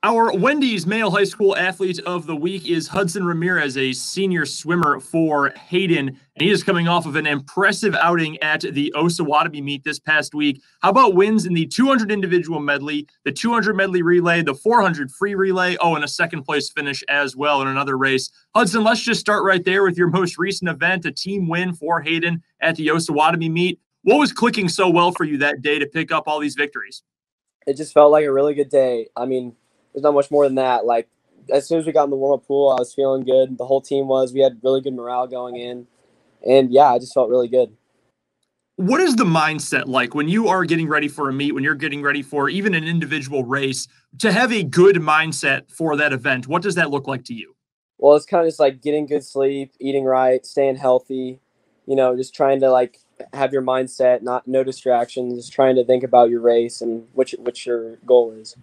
Our Wendy's male high school athlete of the week is Hudson Ramirez, a senior swimmer for Hayden. And he is coming off of an impressive outing at the Osawatomie meet this past week. How about wins in the 200 individual medley, the 200 medley relay, the 400 free relay, and a second place finish as well in another race. Hudson, let's just start right there with your most recent event, a team win for Hayden at the Osawatomie meet. What was clicking so well for you that day to pick up all these victories? It just felt like a really good day. I mean, there's not much more than that. Like, as soon as we got in the warm-up pool, I was feeling good. The whole team was. We had really good morale going in. And, yeah, I just felt really good. What is the mindset like when you are getting ready for a meet, when you're getting ready for even an individual race, to have a good mindset for that event? What does that look like to you? Well, it's kind of just like getting good sleep, eating right, staying healthy, just trying to, like, have your mindset, no distractions, just trying to think about your race and what your goal is.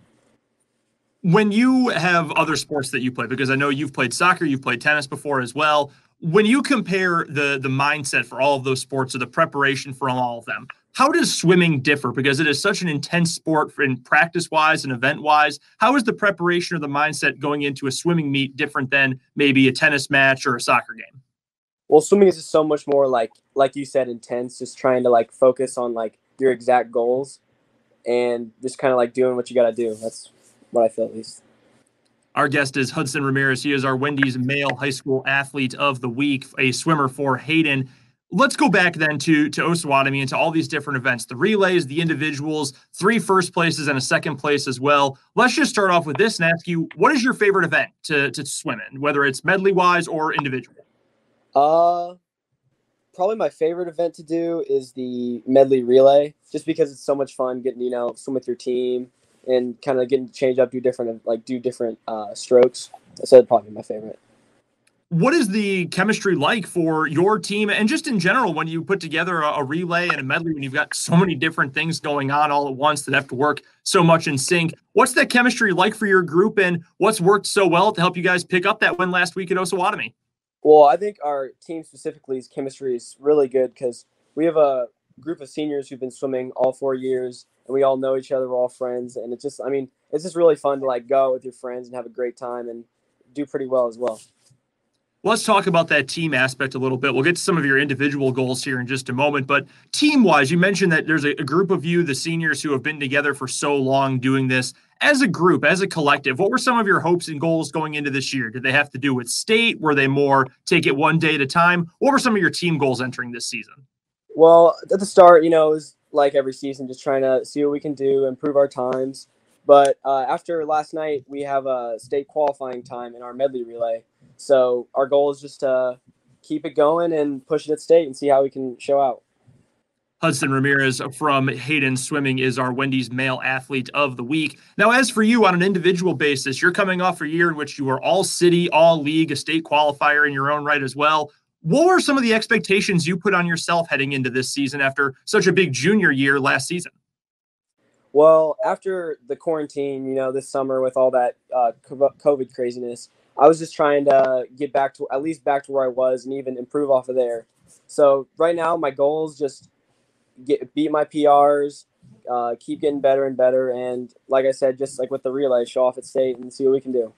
When you have other sports that you play, because I know you've played soccer, you've played tennis before as well, when you compare the mindset for all of those sports or the preparation for all of them, how does swimming differ? Because it is such an intense sport in practice-wise and event-wise. How is the preparation or the mindset going into a swimming meet different than maybe a tennis match or a soccer game? Well, swimming is just so much more like you said, intense, just trying to like focus on like your exact goals and just kind of like doing what you got to do. That's what I feel, at least. Our guest is Hudson Ramirez. He is our Wendy's male high school athlete of the week, a swimmer for Hayden. Let's go back then to Osawatomie and to all these different events, the relays, the individuals, 3 first places and a second place as well. Let's just start off with this and ask you, what is your favorite event to swim in, whether it's medley-wise or individual? Probably my favorite event to do is the medley relay, just because it's so much fun getting, swim with your team and kind of getting to change up, do different strokes. So that'd probably be my favorite. What is the chemistry like for your team and just in general when you put together a relay and a medley when you've got so many different things going on all at once that have to work so much in sync? What's that chemistry like for your group and what's worked so well to help you guys pick up that win last week at Osawatomie? Well, I think our team specifically's chemistry is really good because we have a group of seniors who've been swimming all 4 years, and we all know each other. We're all friends, and it's just really fun to like go out with your friends and have a great time and do pretty well as well. Let's talk about that team aspect a little bit. We'll get to some of your individual goals here in just a moment. But team-wise, you mentioned that there's a group of you, the seniors, who have been together for so long doing this. As a group, as a collective, what were some of your hopes and goals going into this year? Did they have to do with state? Were they more take it one day at a time? What were some of your team goals entering this season? Well, at the start, it was like every season, just trying to see what we can do, improve our times. But after last night, we have a state qualifying time in our medley relay. So our goal is just to keep it going and push it at state and see how we can show out. Hudson Ramirez from Hayden Swimming is our Wendy's male athlete of the week. Now, as for you on an individual basis, you're coming off a year in which you were all city, all league, a state qualifier in your own right as well. What were some of the expectations you put on yourself heading into this season after such a big junior year last season? Well, after the quarantine, this summer with all that COVID craziness, I was just trying to get back to at least back to where I was and even improve off of there. So right now, my goal is just beat my PRs, keep getting better and better, and like I said, just like with the relay, show off at state and see what we can do.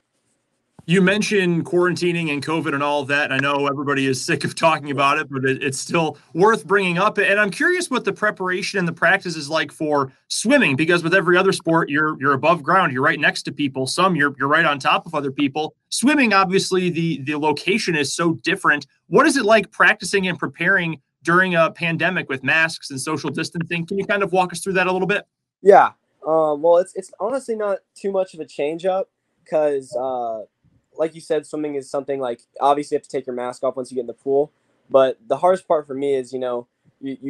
You mentioned quarantining and COVID and all of that, and I know everybody is sick of talking about it, but it's still worth bringing up. And I'm curious what the preparation and the practice is like for swimming, because with every other sport, you're above ground, you're right next to people. Some you're right on top of other people. Swimming, obviously, the location is so different. What is it like practicing and preparing during a pandemic with masks and social distancing? Can you kind of walk us through that a little bit? Yeah. Well, it's honestly not too much of a change up because, like you said, swimming is something like obviously you have to take your mask off once you get in the pool. But the hardest part for me is, you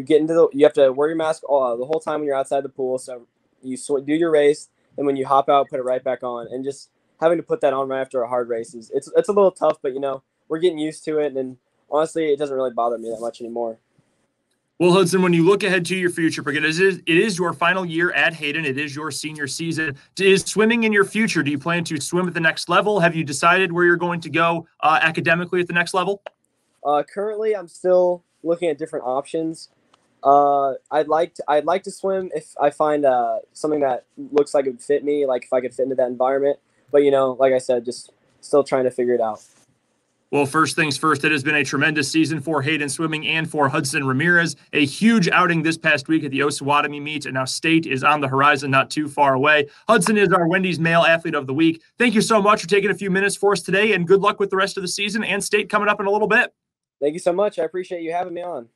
get into you have to wear your mask the whole time when you're outside the pool. So you do your race, and when you hop out, put it right back on, and just having to put that on right after a hard race it's a little tough. But we're getting used to it, and honestly, it doesn't really bother me that much anymore. Well, Hudson, when you look ahead to your future, because it is your final year at Hayden, it is your senior season, is swimming in your future? Do you plan to swim at the next level? Have you decided where you're going to go academically at the next level? Currently, I'm still looking at different options. I'd like to swim if I find something that looks like it would fit me, like if I could fit into that environment. But, like I said, just still trying to figure it out. Well, first things first, it has been a tremendous season for Hayden swimming and for Hudson Ramirez. A huge outing this past week at the Osawatomie meet, and now state is on the horizon, not too far away. Hudson is our Wendy's Male Athlete of the Week. Thank you so much for taking a few minutes for us today, and good luck with the rest of the season and state coming up in a little bit. Thank you so much. I appreciate you having me on.